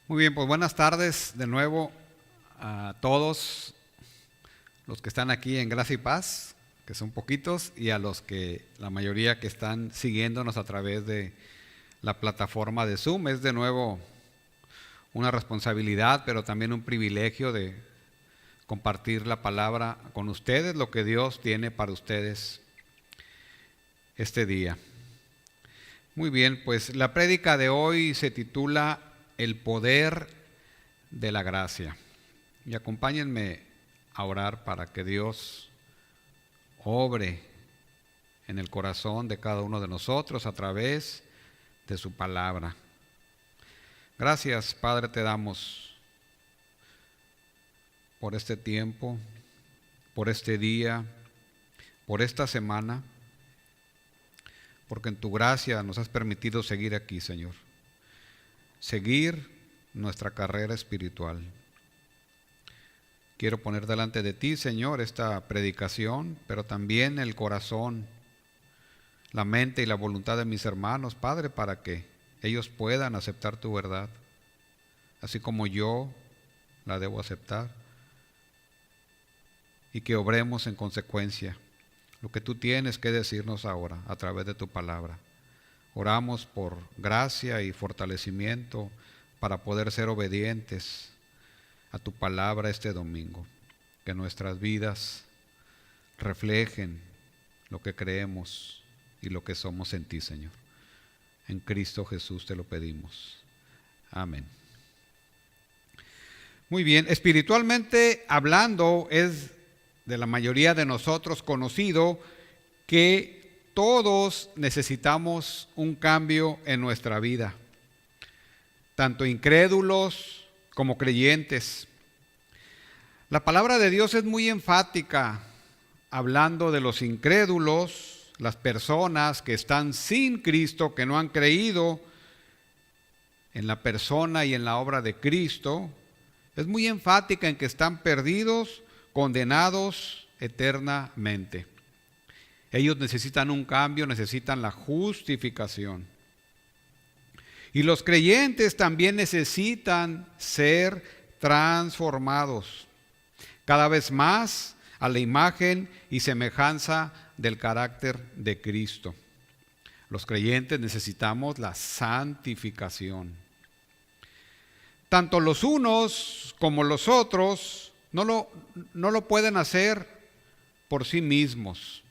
Muy bien, pues buenas tardes de nuevo a todos los que están aquí en Gracia y Paz, que son poquitos, y a la mayoría que están siguiéndonos a través de la plataforma de Zoom. Es de nuevo una responsabilidad, pero también un privilegio de compartir la palabra con ustedes, lo que Dios tiene para ustedes este día. Muy bien, pues la prédica de hoy se titula El poder de la gracia. Y acompáñenme a orar para que Dios obre en el corazón de cada uno de nosotros a través de su palabra. Gracias, Padre, te damos por este tiempo, por este día, por esta semana, porque en tu gracia nos has permitido seguir aquí, Señor. Seguir nuestra carrera espiritual. Quiero poner delante de ti, Señor, esta predicación, pero también el corazón, la mente y la voluntad de mis hermanos, Padre, para que ellos puedan aceptar tu verdad, así como yo la debo aceptar, y que obremos en consecuencia lo que tú tienes que decirnos ahora a través de tu palabra. Oramos por gracia y fortalecimiento para poder ser obedientes a tu palabra este domingo. Que nuestras vidas reflejen lo que creemos y lo que somos en ti, Señor. En Cristo Jesús te lo pedimos. Amén. Muy bien, espiritualmente hablando, es de la mayoría de nosotros conocido que todos necesitamos un cambio en nuestra vida, tanto incrédulos como creyentes. La palabra de Dios es muy enfática, hablando de los incrédulos, las personas que están sin Cristo, que no han creído en la persona y en la obra de Cristo. Es muy enfática en que están perdidos, condenados eternamente. Ellos necesitan un cambio, necesitan la justificación. Y los creyentes también necesitan ser transformados cada vez más a la imagen y semejanza del carácter de Cristo. Los creyentes necesitamos la santificación. Tanto los unos como los otros no lo pueden hacer por sí mismos.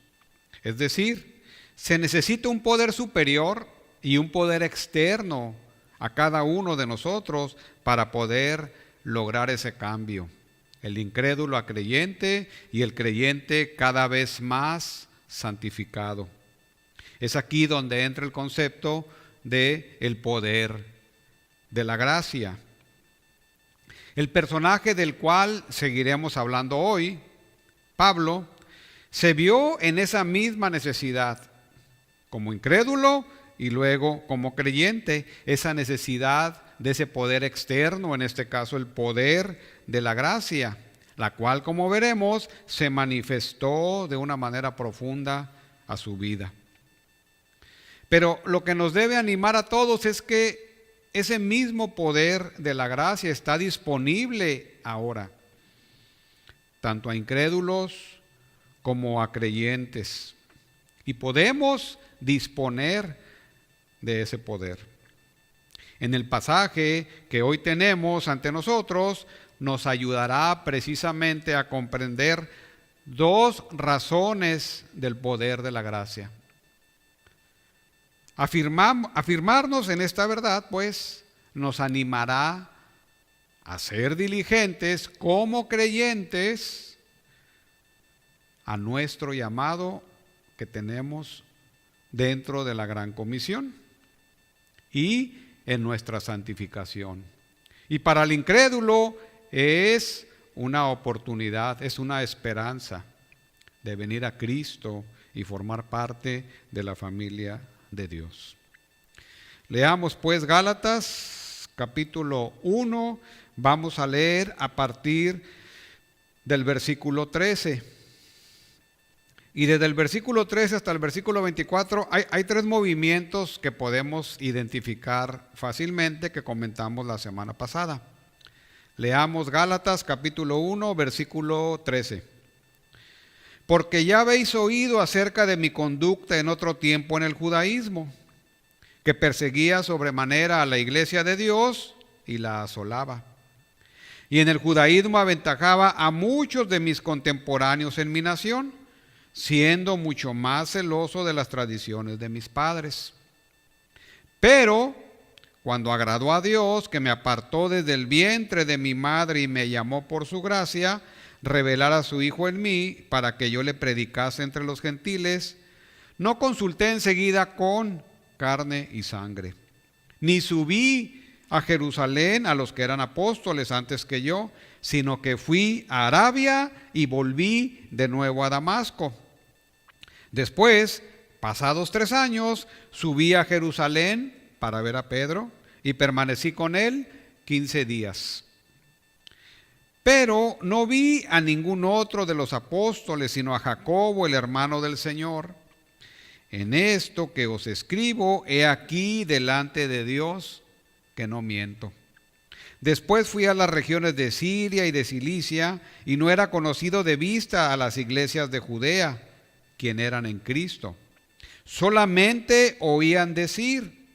Es decir, se necesita un poder superior y un poder externo a cada uno de nosotros para poder lograr ese cambio. El incrédulo a creyente y el creyente cada vez más santificado. Es aquí donde entra el concepto de el poder de la gracia. El personaje del cual seguiremos hablando hoy, Pablo, se vio en esa misma necesidad, como incrédulo y luego como creyente, esa necesidad de ese poder externo, en este caso el poder de la gracia, la cual, como veremos, se manifestó de una manera profunda a su vida. Pero lo que nos debe animar a todos es que ese mismo poder de la gracia está disponible ahora, tanto a incrédulos como a creyentes, y podemos disponer de ese poder. En el pasaje que hoy tenemos ante nosotros nos ayudará precisamente a comprender dos razones del poder de la gracia. Afirmarnos en esta verdad, pues, nos animará a ser diligentes como creyentes a nuestro llamado que tenemos dentro de la gran comisión y en nuestra santificación. Y para el incrédulo es una oportunidad, es una esperanza de venir a Cristo y formar parte de la familia de Dios. Leamos pues Gálatas capítulo 1, vamos a leer a partir del versículo 13. Y desde el versículo 13 hasta el versículo 24 hay tres movimientos que podemos identificar fácilmente que comentamos la semana pasada. Leamos Gálatas capítulo 1, versículo 13. Porque ya habéis oído acerca de mi conducta en otro tiempo en el judaísmo, que perseguía sobremanera a la iglesia de Dios y la asolaba. Y en el judaísmo aventajaba a muchos de mis contemporáneos en mi nación, siendo mucho más celoso de las tradiciones de mis padres. Pero cuando agradó a Dios, que me apartó desde el vientre de mi madre y me llamó por su gracia, revelar a su Hijo en mí para que yo le predicase entre los gentiles, no consulté enseguida con carne y sangre, ni subí a Jerusalén a los que eran apóstoles antes que yo, sino que fui a Arabia y volví de nuevo a Damasco. Después, pasados 3 años, subí a Jerusalén para ver a Pedro y permanecí con él 15 días. Pero no vi a ningún otro de los apóstoles, sino a Jacobo, el hermano del Señor. En esto que os escribo, he aquí delante de Dios que no miento. Después fui a las regiones de Siria y de Cilicia, y no era conocido de vista a las iglesias de Judea, quien eran en Cristo. Solamente oían decir: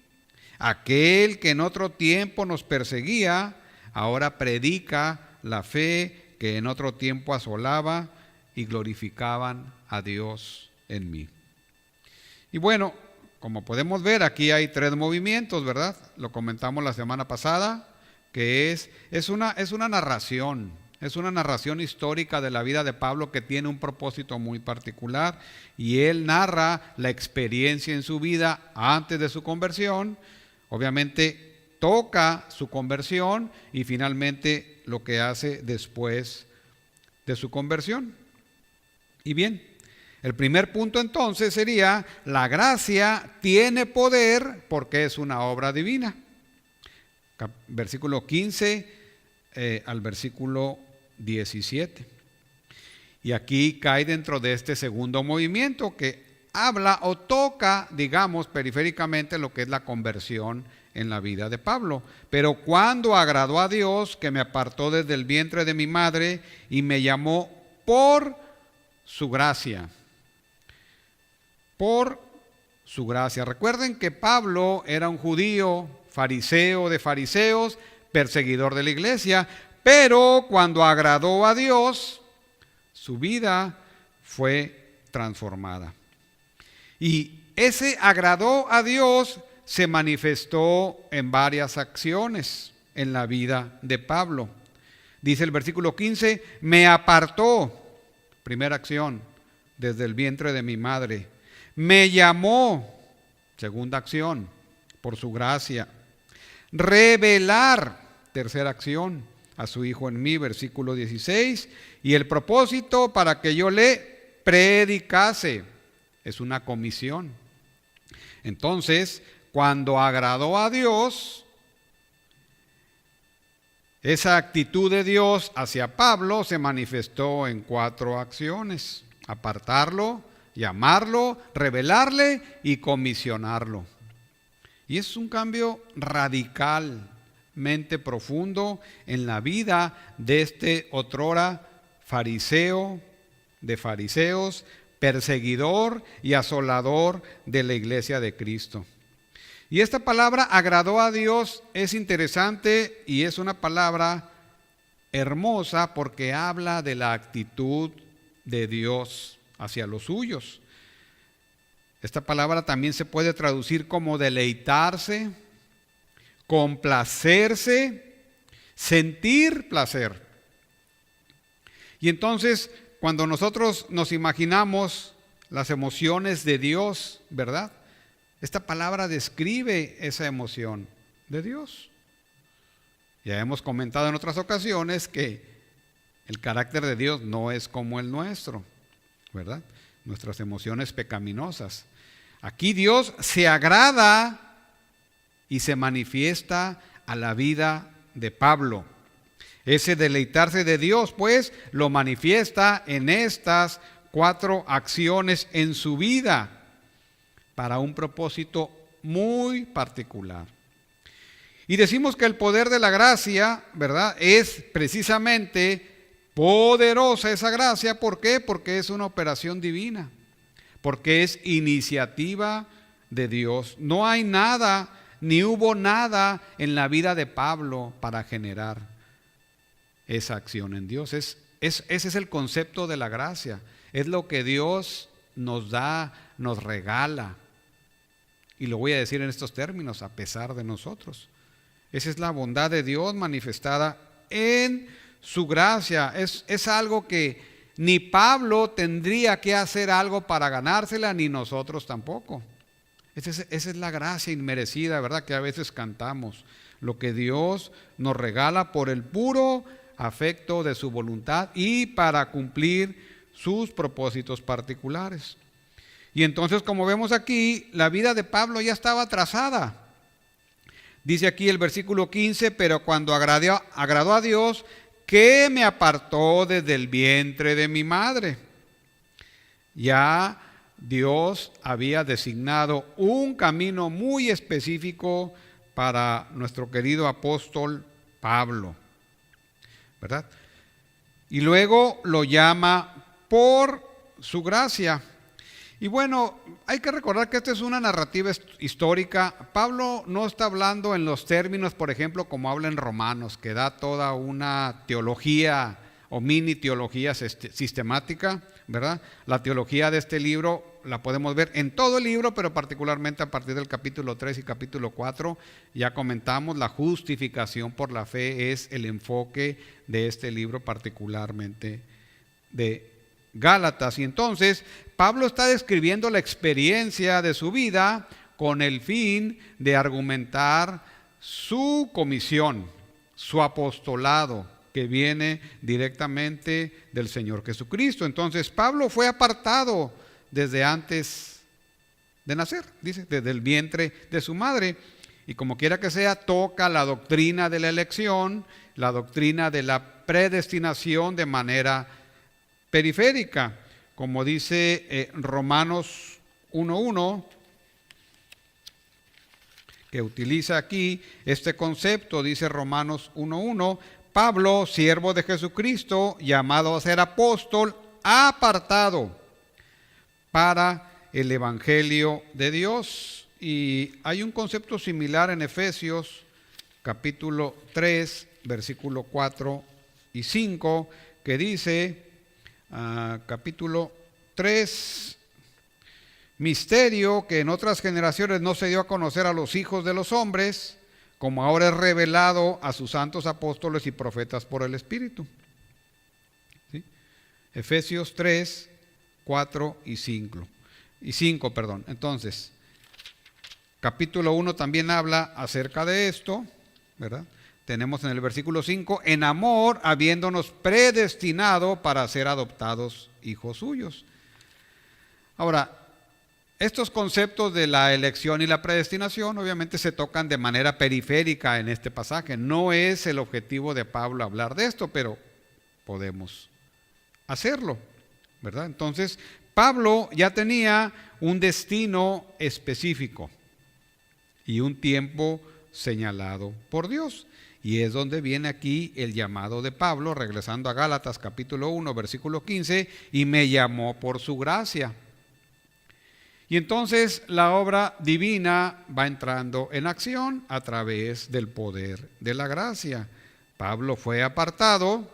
aquel que en otro tiempo nos perseguía, ahora predica la fe que en otro tiempo asolaba, y glorificaban a Dios en mí. Y bueno, como podemos ver, aquí hay 3 movimientos, ¿verdad? Lo comentamos la semana pasada, que es una narración. Es una narración histórica de la vida de Pablo que tiene un propósito muy particular, y él narra la experiencia en su vida antes de su conversión, obviamente toca su conversión y finalmente lo que hace después de su conversión. Y bien, el primer punto entonces sería: la gracia tiene poder porque es una obra divina. Versículo 15 al versículo 17. Y aquí cae dentro de este segundo movimiento que habla o toca, digamos, periféricamente lo que es la conversión en la vida de Pablo. Pero cuando agradó a Dios, que me apartó desde el vientre de mi madre y me llamó por su gracia. Por su gracia. Recuerden que Pablo era un judío, fariseo de fariseos, perseguidor de la iglesia, pero cuando agradó a Dios, su vida fue transformada. Y ese agradó a Dios se manifestó en varias acciones en la vida de Pablo. Dice el versículo 15: me apartó, primera acción, desde el vientre de mi madre. Me llamó, segunda acción, por su gracia. Revelar, tercera acción, a su Hijo en mí, versículo 16. Y el propósito para que yo le predicase, es una comisión. Entonces, cuando agradó a Dios, esa actitud de Dios hacia Pablo se manifestó en 4 acciones: apartarlo, llamarlo, revelarle y comisionarlo. Y es un cambio radicalmente profundo en la vida de este otrora fariseo de fariseos, perseguidor y asolador de la iglesia de Cristo. Y esta palabra agradó a Dios es interesante y es una palabra hermosa porque habla de la actitud de Dios hacia los suyos. Esta palabra también se puede traducir como deleitarse, complacerse, sentir placer. Y entonces, cuando nosotros nos imaginamos las emociones de Dios, ¿verdad? Esta palabra describe esa emoción de Dios. Ya hemos comentado en otras ocasiones que el carácter de Dios no es como el nuestro, ¿verdad? Nuestras emociones pecaminosas. Aquí Dios se agrada y se manifiesta a la vida de Pablo. Ese deleitarse de Dios, pues, lo manifiesta en estas 4 acciones en su vida para un propósito muy particular. Y decimos que el poder de la gracia, ¿verdad?, es precisamente poderosa esa gracia. ¿Por qué? Porque es una operación divina, porque es iniciativa de Dios. No hay nada, ni hubo nada en la vida de Pablo para generar esa acción en Dios. Ese es el concepto de la gracia. Es lo que Dios nos da, nos regala. Y lo voy a decir en estos términos, a pesar de nosotros. Esa es la bondad de Dios manifestada en su gracia. Es algo que ni Pablo tendría que hacer algo para ganársela, ni nosotros tampoco. Esa es la gracia inmerecida, ¿verdad?, que a veces cantamos. Lo que Dios nos regala por el puro afecto de su voluntad y para cumplir sus propósitos particulares. Y entonces, como vemos aquí, la vida de Pablo ya estaba trazada. Dice aquí el versículo 15, pero cuando agradó a Dios, que me apartó desde el vientre de mi madre. Ya Dios había designado un camino muy específico para nuestro querido apóstol Pablo, ¿verdad? Y luego lo llama por su gracia. Y bueno, hay que recordar que esta es una narrativa histórica. Pablo no está hablando en los términos, por ejemplo, como habla en Romanos, que da toda una teología o mini teología sistemática, ¿verdad? La teología de este libro la podemos ver en todo el libro, pero particularmente a partir del capítulo 3 y capítulo 4. Ya comentamos, la justificación por la fe es el enfoque de este libro, particularmente de Gálatas. Y entonces Pablo está describiendo la experiencia de su vida con el fin de argumentar su comisión, su apostolado, que viene directamente del Señor Jesucristo. Entonces Pablo fue apartado desde antes de nacer, dice, desde el vientre de su madre. Y como quiera que sea, toca la doctrina de la elección, la doctrina de la predestinación de manera periférica, como dice Romanos 1:1, que utiliza aquí este concepto. Dice Romanos 1:1, Pablo, siervo de Jesucristo, llamado a ser apóstol, apartado para el evangelio de Dios. Y hay un concepto similar en Efesios capítulo 3, versículo 4 y 5, que dice, capítulo 3, misterio que en otras generaciones no se dio a conocer a los hijos de los hombres, como ahora es revelado a sus santos apóstoles y profetas por el Espíritu. ¿Sí? Efesios 3, 4 y 5. Entonces, capítulo 1 también habla acerca de esto, ¿verdad? Tenemos en el versículo 5, en amor, habiéndonos predestinado para ser adoptados hijos suyos. Ahora, estos conceptos de la elección y la predestinación obviamente se tocan de manera periférica en este pasaje. No es el objetivo de Pablo hablar de esto, pero podemos hacerlo, ¿verdad? Entonces, Pablo ya tenía un destino específico y un tiempo señalado por Dios. Y es donde viene aquí el llamado de Pablo, regresando a Gálatas capítulo 1, versículo 15, y me llamó por su gracia. Y entonces la obra divina va entrando en acción a través del poder de la gracia. Pablo fue apartado,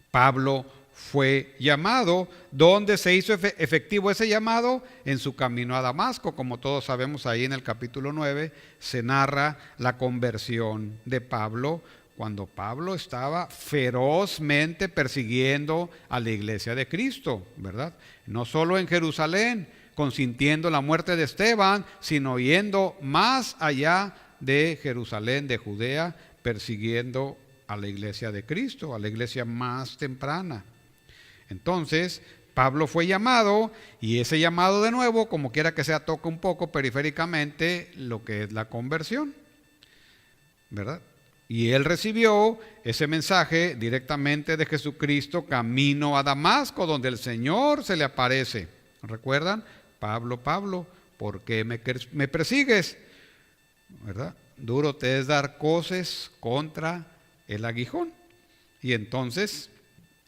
Pablo fue llamado. ¿Dónde se hizo efectivo ese llamado? En su camino a Damasco. Como todos sabemos, ahí en el capítulo 9 se narra la conversión de Pablo, cuando Pablo estaba ferozmente persiguiendo a la iglesia de Cristo, ¿verdad? No solo en Jerusalén, consintiendo la muerte de Esteban, sino yendo más allá de Jerusalén, de Judea, persiguiendo a la iglesia de Cristo, a la iglesia más temprana. Entonces, Pablo fue llamado, y ese llamado de nuevo, como quiera que sea, toca un poco periféricamente lo que es la conversión, ¿verdad? Y él recibió ese mensaje directamente de Jesucristo camino a Damasco, donde el Señor se le aparece. ¿Recuerdan? Pablo, Pablo, ¿por qué me persigues? ¿Verdad? Duro te es dar coces contra el aguijón. Y entonces,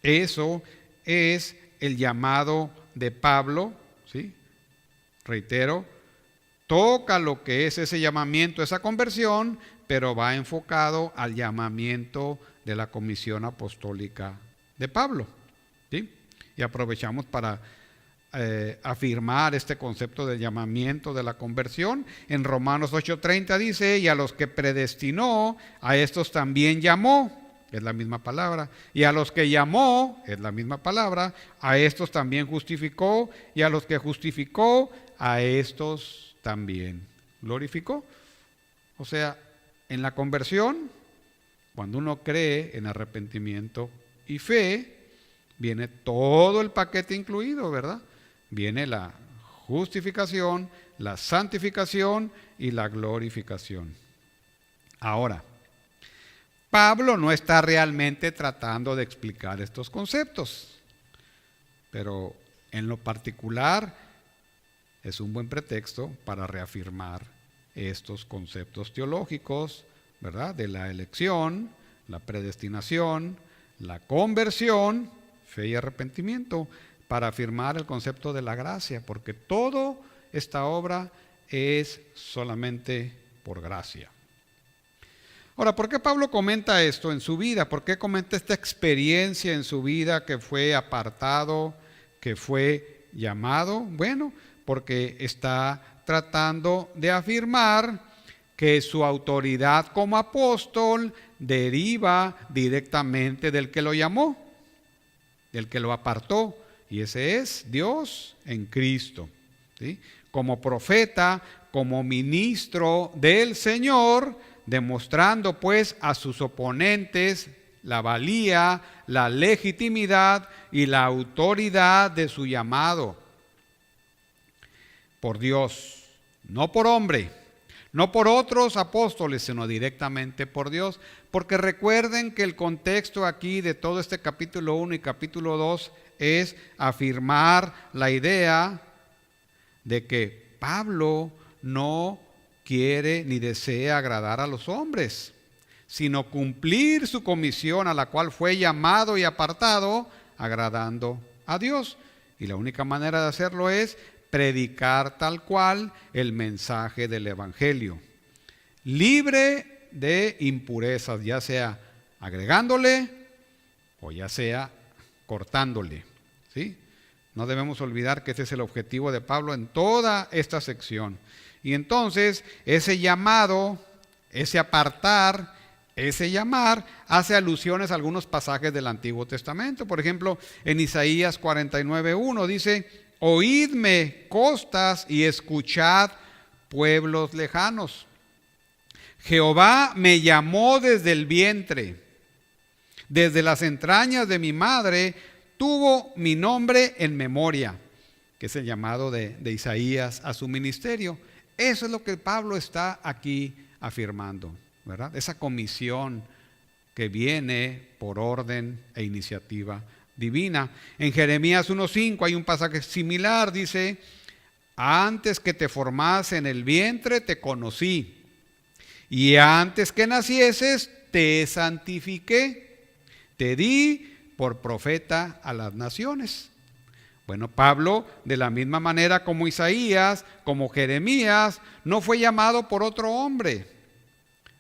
eso es el llamado de Pablo, ¿sí? Reitero, toca lo que es ese llamamiento, esa conversión, pero va enfocado al llamamiento de la comisión apostólica de Pablo, ¿sí? Y aprovechamos para afirmar este concepto del llamamiento de la conversión. En Romanos 8:30 dice, y a los que predestinó, a estos también llamó, es la misma palabra, y a los que llamó, es la misma palabra, a estos también justificó, y a los que justificó, a estos también glorificó. O sea, en la conversión, cuando uno cree en arrepentimiento y fe, viene todo el paquete incluido, ¿verdad? Viene la justificación, la santificación y la glorificación. Ahora, Pablo no está realmente tratando de explicar estos conceptos, pero en lo particular es un buen pretexto para reafirmar estos conceptos teológicos, ¿verdad? De la elección, la predestinación, la conversión, fe y arrepentimiento, para afirmar el concepto de la gracia, porque toda esta obra es solamente por gracia. Ahora, ¿por qué Pablo comenta esto en su vida? ¿Por qué comenta esta experiencia en su vida que fue apartado, que fue llamado? Bueno, porque está tratando de afirmar que su autoridad como apóstol deriva directamente del que lo llamó, del que lo apartó, y ese es Dios en Cristo, ¿sí? Como profeta, como ministro del Señor, demostrando pues a sus oponentes la valía, la legitimidad y la autoridad de su llamado por Dios, no por hombre, no por otros apóstoles, sino directamente por Dios. Porque recuerden que el contexto aquí de todo este capítulo 1 y capítulo 2 es afirmar la idea de que Pablo no quiere ni desea agradar a los hombres, sino cumplir su comisión a la cual fue llamado y apartado, agradando a Dios. Y la única manera de hacerlo es predicar tal cual el mensaje del Evangelio, libre de impurezas, ya sea agregándole o ya sea cortándole, ¿sí? No debemos olvidar que ese es el objetivo de Pablo en toda esta sección. Y entonces ese llamado, ese apartar, ese llamar, hace alusiones a algunos pasajes del Antiguo Testamento. Por ejemplo, en Isaías 49:1 dice: oídme, costas, y escuchad, pueblos lejanos. Jehová me llamó desde el vientre, desde las entrañas de mi madre tuvo mi nombre en memoria, que es el llamado de Isaías a su ministerio. Eso es lo que Pablo está aquí afirmando, ¿verdad? Esa comisión que viene por orden e iniciativa divina. En Jeremías 1:5 hay un pasaje similar, dice: antes que te formase en el vientre te conocí, y antes que nacieses te santifiqué, te di por profeta a las naciones. Bueno, Pablo, de la misma manera como Isaías, como Jeremías, no fue llamado por otro hombre,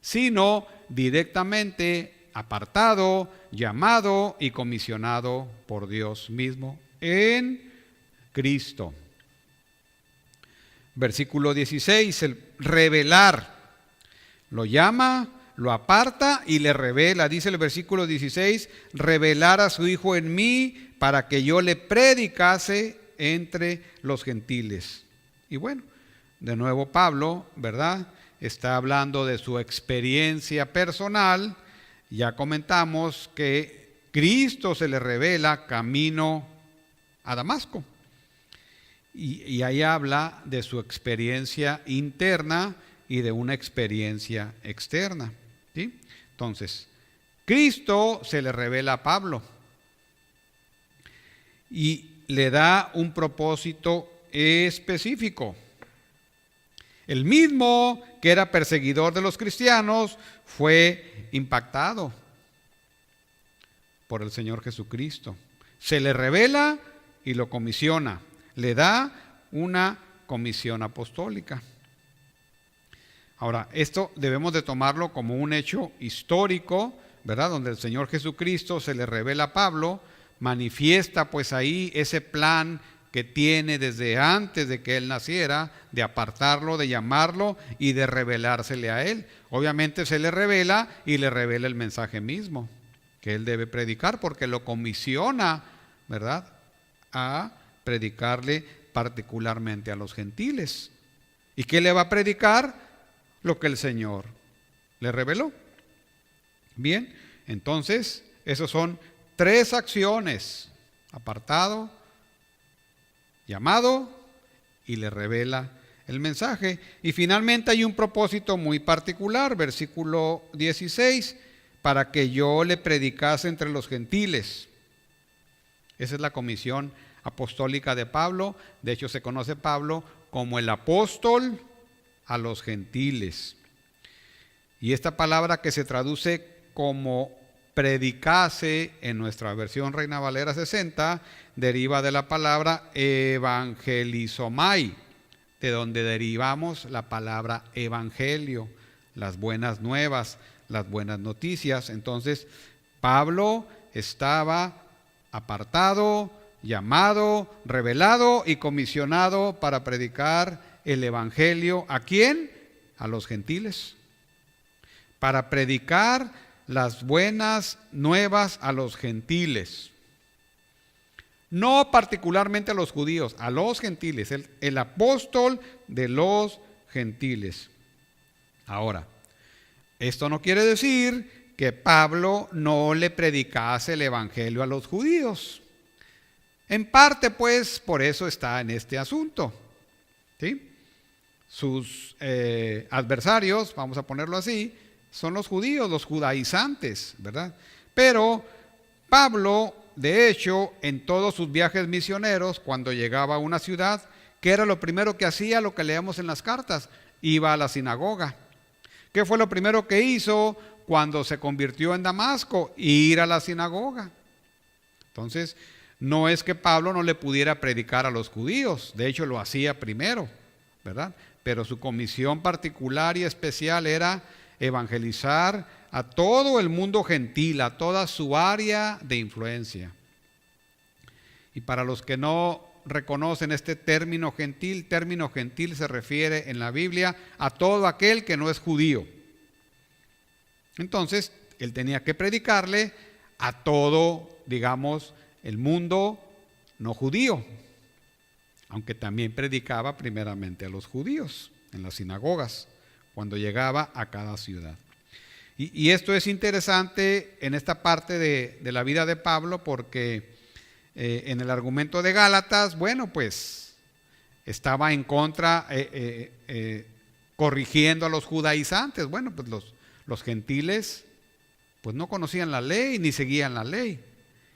sino directamente apartado, llamado y comisionado por Dios mismo en Cristo. Versículo 16, el revelar. Lo llama, lo aparta y le revela. Dice el versículo 16, revelar a su Hijo en mí para que yo le predicase entre los gentiles. Y bueno, de nuevo Pablo, ¿verdad?, está hablando de su experiencia personal. Ya comentamos que Cristo se le revela camino a Damasco. Y ahí habla de su experiencia interna y de una experiencia externa, ¿sí? Entonces, Cristo se le revela a Pablo y le da un propósito específico. El mismo que era perseguidor de los cristianos fue impactado por el Señor Jesucristo. Se le revela y lo comisiona. Le da una comisión apostólica. Ahora, esto debemos de tomarlo como un hecho histórico, ¿verdad? Donde el Señor Jesucristo se le revela a Pablo, manifiesta pues ahí ese plan que tiene desde antes de que él naciera, de apartarlo, de llamarlo y de revelársele a él. Obviamente se le revela y le revela el mensaje mismo que él debe predicar, porque lo comisiona, ¿verdad?, a predicarle particularmente a los gentiles. ¿Y qué le va a predicar? Lo que el Señor le reveló. Bien, entonces, esos son 3 acciones: apartado, llamado y le revela el mensaje. Y finalmente hay un propósito muy particular, versículo 16, para que yo le predicase entre los gentiles. Esa es la comisión apostólica de Pablo. De hecho, se conoce Pablo como el apóstol a los gentiles. Y esta palabra que se traduce como predicase en nuestra versión Reina Valera 60 deriva de la palabra evangelizomai, de donde derivamos la palabra evangelio, las buenas nuevas, las buenas noticias. Entonces, Pablo estaba apartado, llamado, revelado y comisionado para predicar el evangelio. ¿A quién? A los gentiles. Para predicar las buenas nuevas a los gentiles. No particularmente a los judíos, a los gentiles, el apóstol de los gentiles. Ahora, esto no quiere decir que Pablo no le predicase el evangelio a los judíos. En parte, pues, por eso está en este asunto, ¿sí? Sus adversarios, vamos a ponerlo así, son los judíos, los judaizantes, ¿verdad? Pero Pablo, de hecho, en todos sus viajes misioneros, cuando llegaba a una ciudad, ¿qué era lo primero que hacía? Lo que leemos en las cartas: iba a la sinagoga. ¿Qué fue lo primero que hizo cuando se convirtió en Damasco? Ir a la sinagoga. Entonces, no es que Pablo no le pudiera predicar a los judíos, de hecho lo hacía primero, ¿verdad? Pero su comisión particular y especial era evangelizar a todo el mundo gentil, a toda su área de influencia. Y para los que no reconocen este término gentil se refiere en la Biblia a todo aquel que no es judío. Entonces, él tenía que predicarle a todo, digamos, el mundo no judío, aunque también predicaba primeramente a los judíos en las sinagogas, cuando llegaba a cada ciudad. Y esto es interesante en esta parte de la vida de Pablo, porque en el argumento de Gálatas, bueno, pues estaba en contra, corrigiendo a los judaizantes. Bueno, pues los gentiles pues no conocían la ley ni seguían la ley,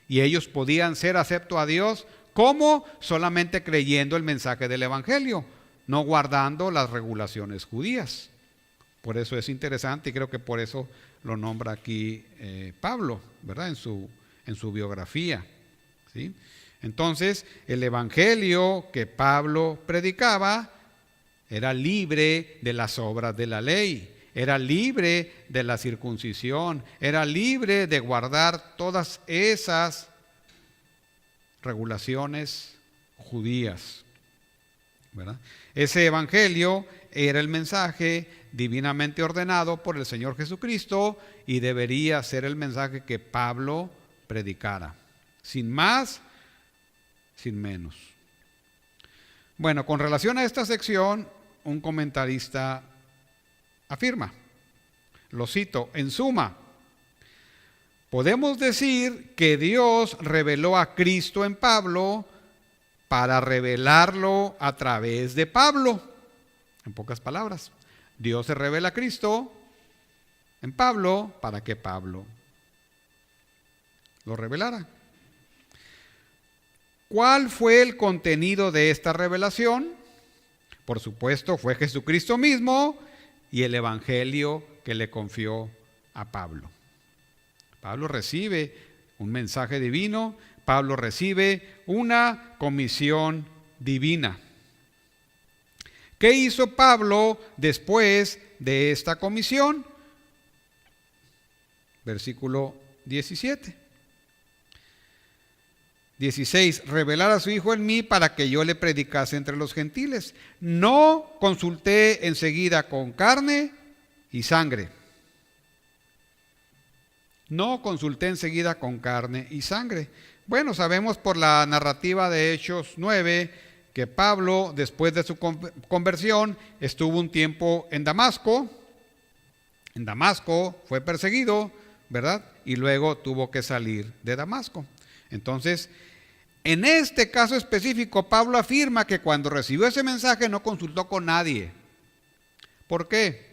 y ellos podían ser aceptos a Dios, ¿cómo? Solamente creyendo el mensaje del evangelio, no guardando las regulaciones judías. Por eso es interesante, y creo que por eso lo nombra aquí Pablo, ¿verdad? En su biografía, ¿sí? Entonces, el evangelio que Pablo predicaba era libre de las obras de la ley, era libre de la circuncisión, era libre de guardar todas esas regulaciones judías, ¿verdad? Ese evangelio era el mensaje divinamente ordenado por el Señor Jesucristo y debería ser el mensaje que Pablo predicara, sin más, sin menos. Bueno, con relación a esta sección, un comentarista afirma, lo cito: en suma, podemos decir que Dios reveló a Cristo en Pablo para revelarlo a través de Pablo. En pocas palabras, Dios se revela a Cristo en Pablo para que Pablo lo revelara. ¿Cuál fue el contenido de esta revelación? Por supuesto, fue Jesucristo mismo y el evangelio que le confió a Pablo. Pablo recibe un mensaje divino, Pablo recibe una comisión divina. ¿Qué hizo Pablo después de esta comisión? Versículo 17. 16. Revelar a su Hijo en mí para que yo le predicase entre los gentiles. No consulté enseguida con carne y sangre. No consulté enseguida con carne y sangre. Bueno, sabemos por la narrativa de Hechos 9 que Pablo, después de su conversión, estuvo un tiempo en Damasco. En Damasco fue perseguido, ¿verdad? Y luego tuvo que salir de Damasco. Entonces, en este caso específico, Pablo afirma que cuando recibió ese mensaje no consultó con nadie. ¿Por qué?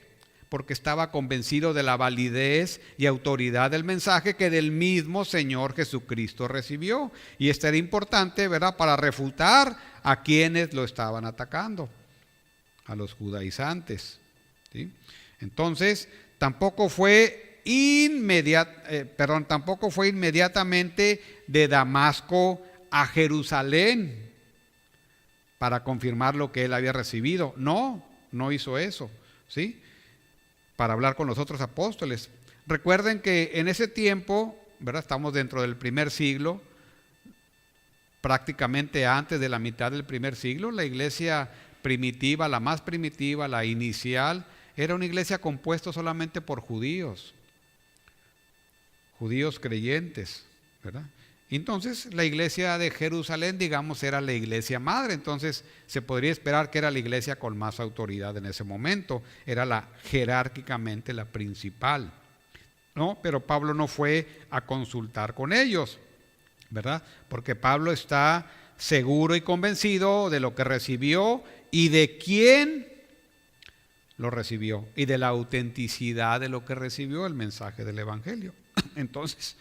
Porque estaba convencido de la validez y autoridad del mensaje que del mismo Señor Jesucristo recibió. Y esto era importante, ¿verdad?, para refutar a quienes lo estaban atacando, a los judaizantes, ¿sí? Entonces, tampoco fue inmediatamente de Damasco a Jerusalén para confirmar lo que él había recibido. No hizo eso, ¿sí?, para hablar con los otros apóstoles. Recuerden que en ese tiempo, ¿verdad?, estamos dentro del primer siglo, prácticamente antes de la mitad del primer siglo, la iglesia primitiva, la más primitiva, la inicial, era una iglesia compuesta solamente por judíos creyentes, ¿verdad? Entonces, la iglesia de Jerusalén, digamos, era la iglesia madre. Entonces, se podría esperar que era la iglesia con más autoridad en ese momento. Era jerárquicamente la principal, ¿no? Pero Pablo no fue a consultar con ellos, ¿verdad? Porque Pablo está seguro y convencido de lo que recibió y de quién lo recibió y de la autenticidad de lo que recibió, el mensaje del evangelio. Entonces,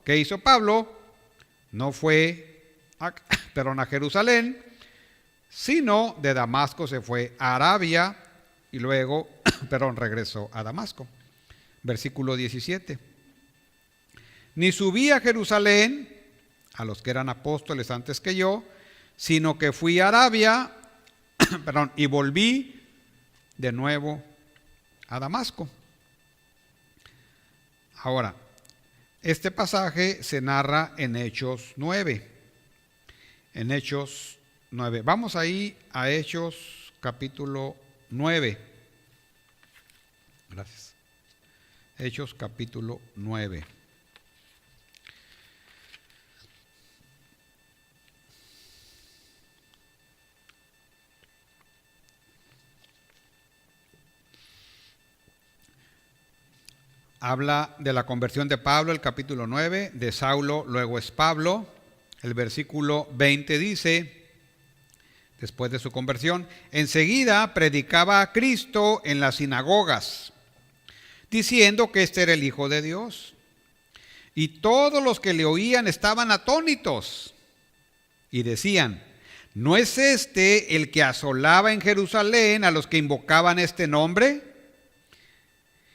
¿qué hizo Pablo? No fue a Jerusalén, sino de Damasco se fue a Arabia y luego, regresó a Damasco. Versículo 17. Ni subí a Jerusalén, a los que eran apóstoles antes que yo, sino que fui a Arabia, y volví de nuevo a Damasco. Ahora, este pasaje se narra en Hechos 9. En Hechos 9. Vamos ahí a Hechos capítulo 9. Gracias. Hechos capítulo 9. Habla de la conversión de Pablo, el capítulo 9, de Saulo, luego es Pablo. El versículo 20 dice, después de su conversión, enseguida predicaba a Cristo en las sinagogas, diciendo que este era el Hijo de Dios. Y todos los que le oían estaban atónitos y decían, ¿no es este el que asolaba en Jerusalén a los que invocaban este nombre?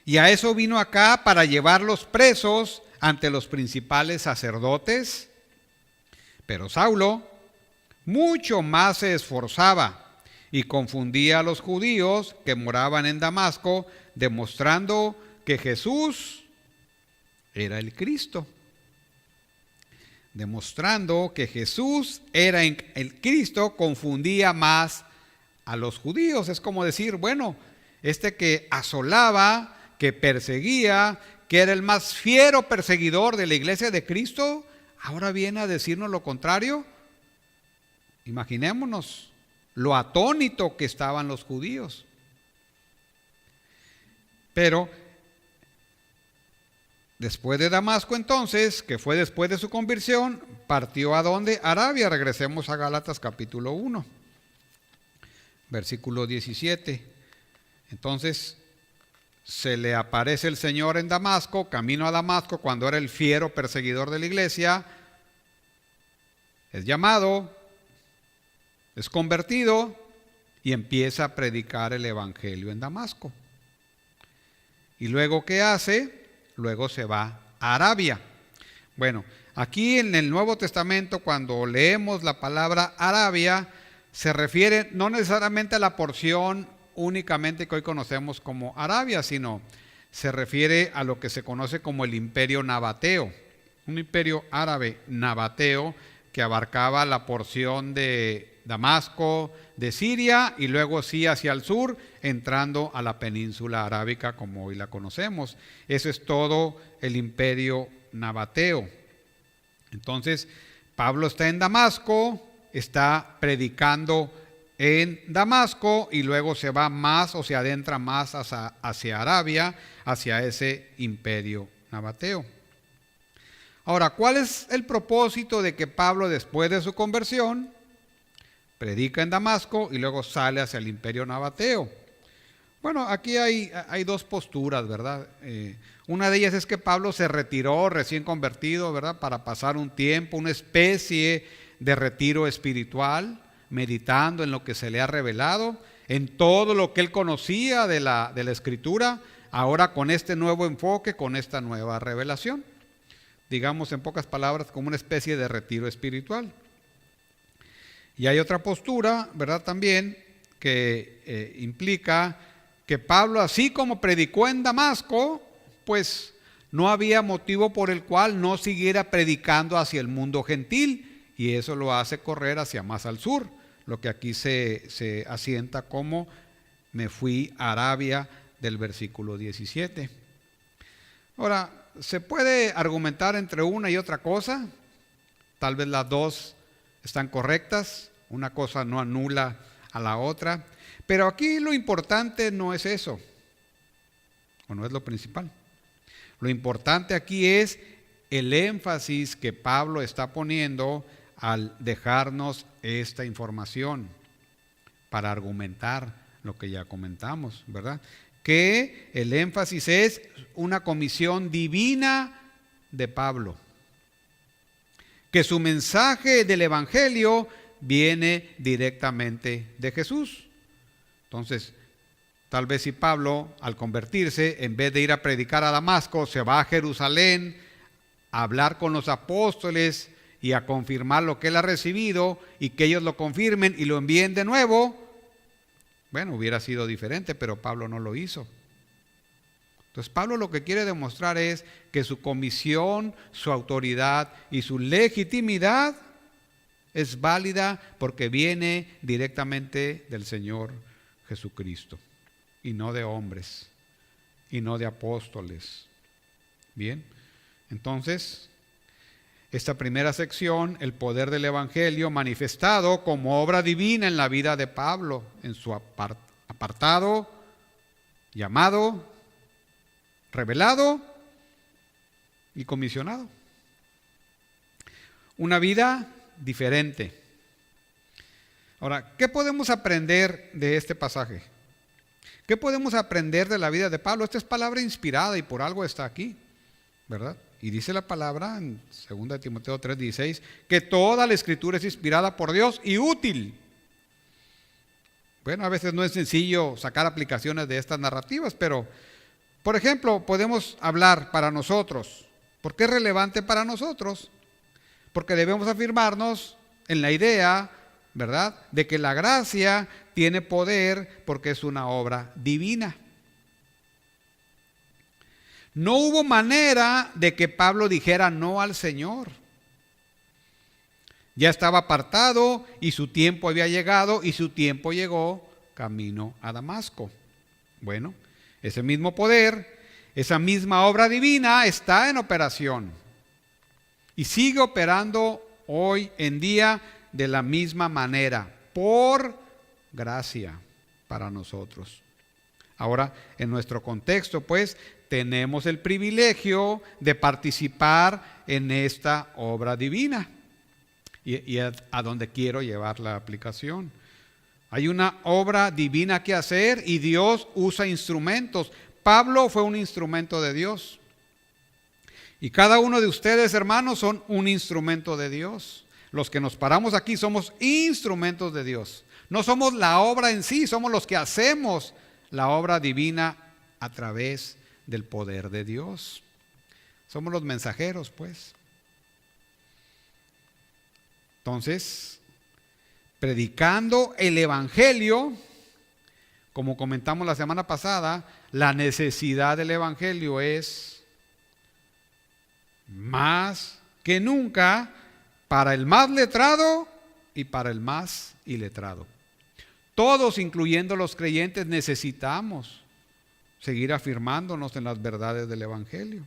Y a eso vino acá para llevarlos presos ante los principales sacerdotes. Pero Saulo mucho más se esforzaba y confundía a los judíos que moraban en Damasco, demostrando que Jesús era el Cristo. Demostrando que Jesús era el Cristo, confundía más a los judíos. Es como decir, bueno, este que asolaba, que perseguía, que era el más fiero perseguidor de la iglesia de Cristo, ahora viene a decirnos lo contrario. Imaginémonos lo atónito que estaban los judíos. Pero después de Damasco, entonces, que fue después de su conversión, partió ¿a dónde? Arabia. Regresemos a Gálatas capítulo 1, versículo 17. Entonces, se le aparece el Señor en Damasco, camino a Damasco, cuando era el fiero perseguidor de la iglesia. Es llamado, es convertido y empieza a predicar el evangelio en Damasco. ¿Y luego qué hace? Luego se va a Arabia. Bueno, aquí en el Nuevo Testamento, cuando leemos la palabra Arabia, se refiere no necesariamente a la porción únicamente que hoy conocemos como Arabia, sino se refiere a lo que se conoce como el imperio nabateo, un imperio árabe nabateo que abarcaba la porción de Damasco, de Siria, y luego sí hacia el sur, entrando a la península arábica como hoy la conocemos. Eso es todo el imperio nabateo. Entonces, Pablo está en Damasco, está predicando en Damasco y luego se va más o se adentra más hacia Arabia, hacia ese imperio nabateo. Ahora, ¿cuál es el propósito de que Pablo, después de su conversión, predica en Damasco y luego sale hacia el imperio nabateo? Bueno, aquí hay dos posturas, ¿verdad? Una de ellas es que Pablo se retiró recién convertido, ¿verdad? Para pasar un tiempo, una especie de retiro espiritual, meditando en lo que se le ha revelado, en todo lo que él conocía de la Escritura, ahora con este nuevo enfoque, con esta nueva revelación. Digamos en pocas palabras, como una especie de retiro espiritual. Y hay otra postura, ¿verdad? También que implica que Pablo, así como predicó en Damasco, pues no había motivo por el cual no siguiera predicando hacia el mundo gentil, y eso lo hace correr hacia más al sur, lo que aquí se asienta como me fui a Arabia del versículo 17. Ahora, ¿se puede argumentar entre una y otra cosa? Tal vez las dos están correctas, una cosa no anula a la otra, pero aquí lo importante no es eso, o no es lo principal. Lo importante aquí es el énfasis que Pablo está poniendo al dejarnos esta información para argumentar lo que ya comentamos, ¿verdad? Que el énfasis es una comisión divina de Pablo, que su mensaje del evangelio viene directamente de Jesús. Entonces, tal vez si Pablo, al convertirse, en vez de ir a predicar a Damasco, se va a Jerusalén a hablar con los apóstoles y a confirmar lo que él ha recibido y que ellos lo confirmen y lo envíen de nuevo, bueno, hubiera sido diferente, pero Pablo no lo hizo. Entonces Pablo lo que quiere demostrar es que su comisión, su autoridad y su legitimidad es válida porque viene directamente del Señor Jesucristo y no de hombres y no de apóstoles. Bien, entonces esta primera sección, el poder del evangelio manifestado como obra divina en la vida de Pablo, en su apartado, llamado, revelado y comisionado. Una vida diferente. Ahora, ¿qué podemos aprender de este pasaje? ¿Qué podemos aprender de la vida de Pablo? Esta es palabra inspirada y por algo está aquí, ¿verdad? Y dice la palabra en 2 Timoteo 3:16 que toda la escritura es inspirada por Dios y útil. Bueno, a veces no es sencillo sacar aplicaciones de estas narrativas, pero, por ejemplo, podemos hablar para nosotros. ¿Por qué es relevante para nosotros? Porque debemos afirmarnos en la idea, ¿verdad?, de que la gracia tiene poder porque es una obra divina. No hubo manera de que Pablo dijera no al Señor. Ya estaba apartado y su tiempo había llegado y su tiempo llegó camino a Damasco. Bueno, ese mismo poder, esa misma obra divina está en operación y sigue operando hoy en día de la misma manera, por gracia para nosotros. Ahora, en nuestro contexto, pues, tenemos el privilegio de participar en esta obra divina. Y a donde quiero llevar la aplicación. Hay una obra divina que hacer y Dios usa instrumentos Pablo fue un instrumento de Dios. Y cada uno de ustedes, hermanos, son un instrumento de Dios. Los que nos paramos aquí somos instrumentos de Dios. No somos la obra en sí, somos los que hacemos la obra divina a través del poder de Dios. Somos los mensajeros, pues. Entonces, predicando el Evangelio, como comentamos la semana pasada, la necesidad del Evangelio es más que nunca para el más letrado y para el más iletrado. Todos, incluyendo los creyentes, necesitamos seguir afirmándonos en las verdades del Evangelio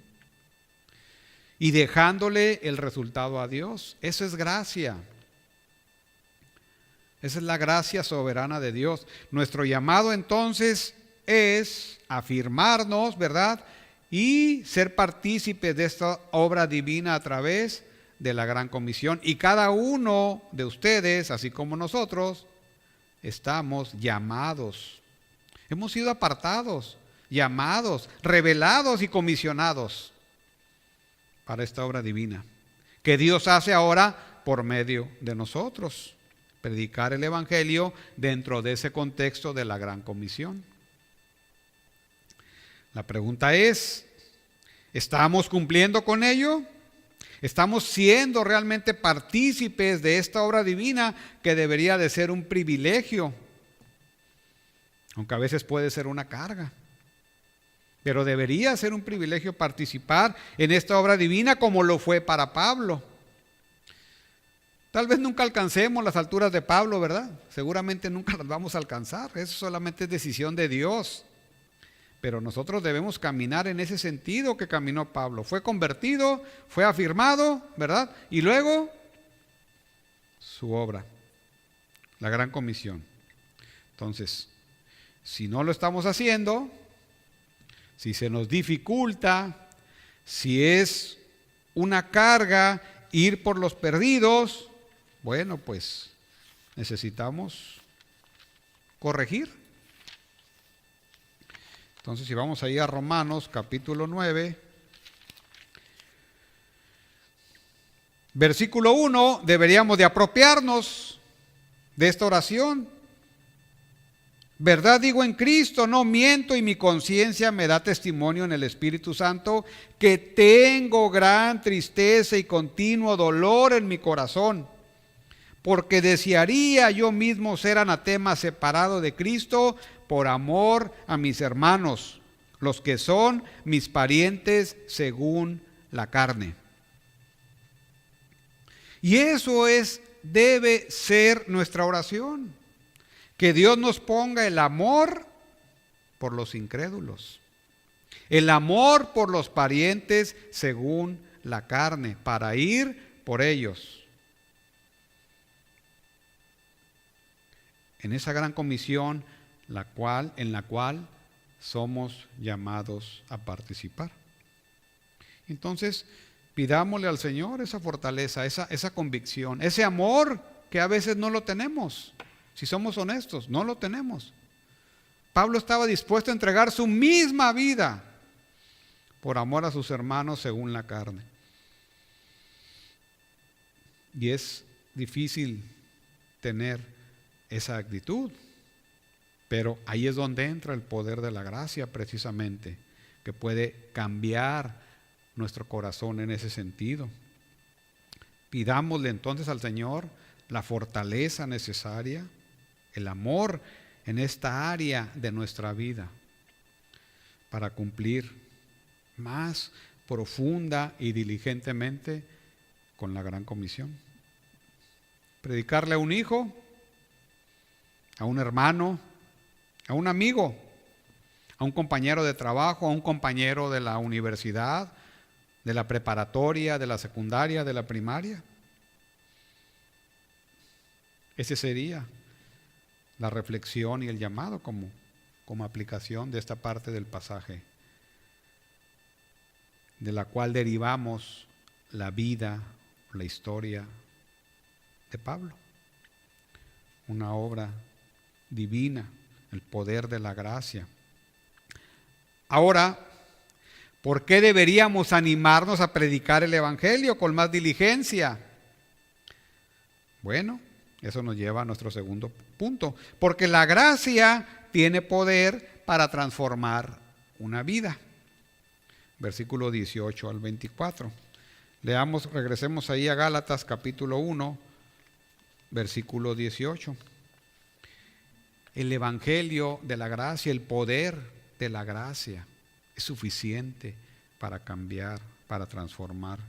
y dejándole el resultado a Dios. Eso es gracia. Esa es la gracia soberana de Dios. Nuestro llamado entonces es afirmarnos, ¿verdad? Y ser partícipes de esta obra divina a través de la gran comisión. Y cada uno de ustedes, así como nosotros, estamos llamados. Hemos sido apartados, llamados, revelados y comisionados para esta obra divina que Dios hace ahora por medio de nosotros. Predicar el Evangelio dentro de ese contexto de la gran comisión. La pregunta es, ¿estamos cumpliendo con ello? ¿Estamos siendo realmente partícipes de esta obra divina que debería de ser un privilegio? Aunque a veces puede ser una carga. Pero debería ser un privilegio participar en esta obra divina como lo fue para Pablo. Tal vez nunca alcancemos las alturas de Pablo, ¿verdad? Seguramente nunca las vamos a alcanzar. Eso solamente es decisión de Dios. Pero nosotros debemos caminar en ese sentido que caminó Pablo. Fue convertido, fue afirmado, ¿verdad? Y luego su obra, la gran comisión. Entonces, si no lo estamos haciendo, si se nos dificulta, si es una carga ir por los perdidos, bueno, pues necesitamos corregir. Entonces, si vamos ahí a Romanos capítulo 9, versículo 1, deberíamos de apropiarnos de esta oración. Verdad digo en Cristo, no miento, y mi conciencia me da testimonio en el Espíritu Santo que tengo gran tristeza y continuo dolor en mi corazón, porque desearía yo mismo ser anatema separado de Cristo por amor a mis hermanos, los que son mis parientes según la carne. Y eso debe ser nuestra oración. Que Dios nos ponga el amor por los incrédulos, el amor por los parientes según la carne, para ir por ellos. En esa gran comisión en la cual somos llamados a participar. Entonces, pidámosle al Señor esa fortaleza, esa convicción, ese amor que a veces no lo tenemos. Si somos honestos, no lo tenemos. Pablo estaba dispuesto a entregar su misma vida por amor a sus hermanos según la carne. Y es difícil tener esa actitud, pero ahí es donde entra el poder de la gracia precisamente, que puede cambiar nuestro corazón en ese sentido. Pidámosle entonces al Señor la fortaleza necesaria, el amor en esta área de nuestra vida para cumplir más profunda y diligentemente con la gran comisión. Predicarle a un hijo, a un hermano, a un amigo, a un compañero de trabajo, a un compañero de la universidad, de la preparatoria, de la secundaria, de la primaria. Ese sería la reflexión y el llamado como aplicación de esta parte del pasaje, de la cual derivamos la vida, la historia de Pablo. Una obra divina, el poder de la gracia, Ahora, ¿por qué deberíamos animarnos a predicar el Evangelio con más diligencia? Bueno, eso nos lleva a nuestro segundo punto. Porque la gracia tiene poder para transformar una vida. Versículo 18 al 24. Leamos, regresemos ahí a Gálatas capítulo 1, versículo 18. El Evangelio de la gracia, el poder de la gracia es suficiente para cambiar, para transformar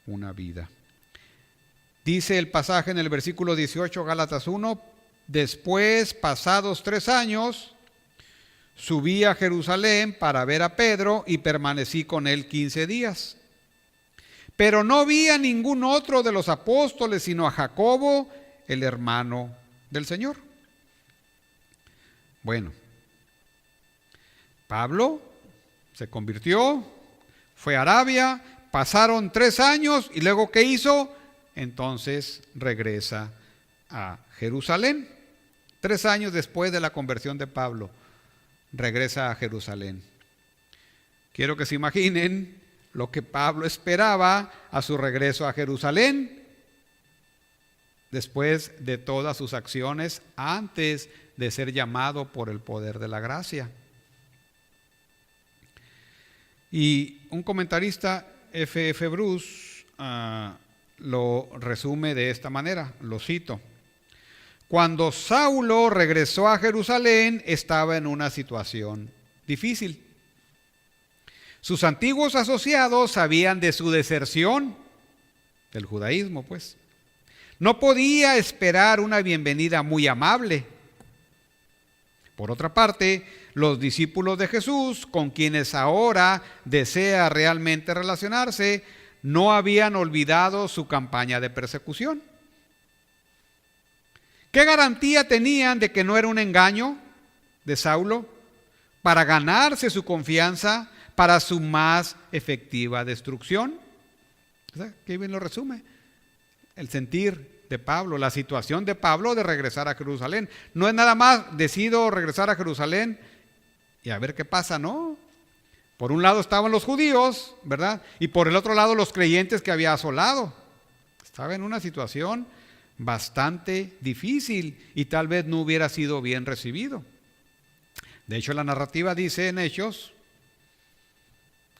una vida. Dice el pasaje en el versículo 18, Gálatas 1, después, pasados 3 años, subí a Jerusalén para ver a Pedro y permanecí con él 15 días. Pero no vi a ningún otro de los apóstoles, sino a Jacobo, el hermano del Señor. Bueno, Pablo se convirtió, fue a Arabia, pasaron 3 años y luego ¿qué hizo? Entonces regresa a Jerusalén. 3 años después de la conversión de Pablo, regresa a Jerusalén. Quiero que se imaginen lo que Pablo esperaba a su regreso a Jerusalén, después de todas sus acciones antes de ser llamado por el poder de la gracia. Y un comentarista, F.F. Bruce, lo resume de esta manera, lo cito. Cuando Saulo regresó a Jerusalén, estaba en una situación difícil. Sus antiguos asociados sabían de su deserción del judaísmo, pues. No podía esperar una bienvenida muy amable. Por otra parte, los discípulos de Jesús, con quienes ahora desea realmente relacionarse, no habían olvidado su campaña de persecución. ¿Qué garantía tenían de que no era un engaño de Saulo para ganarse su confianza para su más efectiva destrucción? Qué bien lo resume. El sentir de Pablo, la situación de Pablo de regresar a Jerusalén. No es nada más, decido regresar a Jerusalén y a ver qué pasa, no. Por un lado estaban los judíos, ¿verdad? Y por el otro lado los creyentes que había asolado. Estaba en una situación bastante difícil y tal vez no hubiera sido bien recibido. De hecho, la narrativa dice en Hechos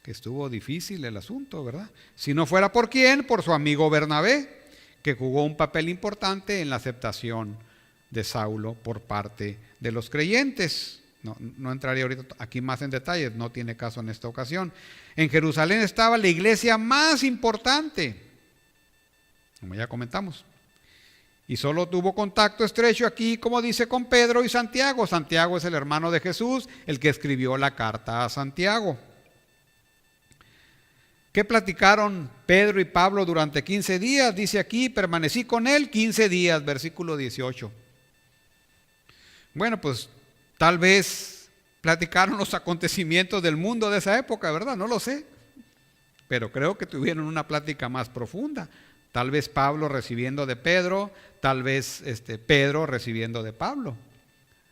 que estuvo difícil el asunto, ¿verdad? Si no fuera por quién, por su amigo Bernabé, que jugó un papel importante en la aceptación de Saulo por parte de los creyentes. No entraré ahorita aquí más en detalles, no tiene caso en esta ocasión. En Jerusalén estaba la iglesia más importante, como ya comentamos. Y solo tuvo contacto estrecho aquí, como dice, con Pedro y Santiago. Santiago es el hermano de Jesús, el que escribió la carta a Santiago. ¿Qué platicaron Pedro y Pablo durante 15 días? Dice aquí, permanecí con él 15 días, versículo 18. Bueno, pues tal vez platicaron los acontecimientos del mundo de esa época, ¿verdad? No lo sé. Pero creo que tuvieron una plática más profunda. Tal vez Pablo recibiendo de Pedro, tal vez Pedro recibiendo de Pablo.